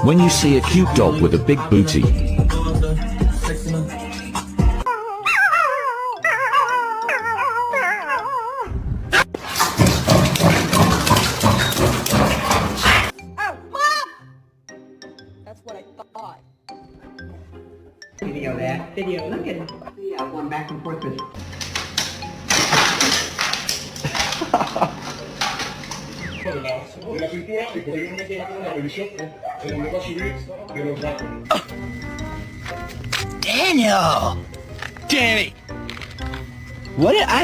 When you see a cute dog with a big booty, That's what I thought. Video there. Video. Look at it. Yeah, going back and forth with. Daniel! Danny! What did I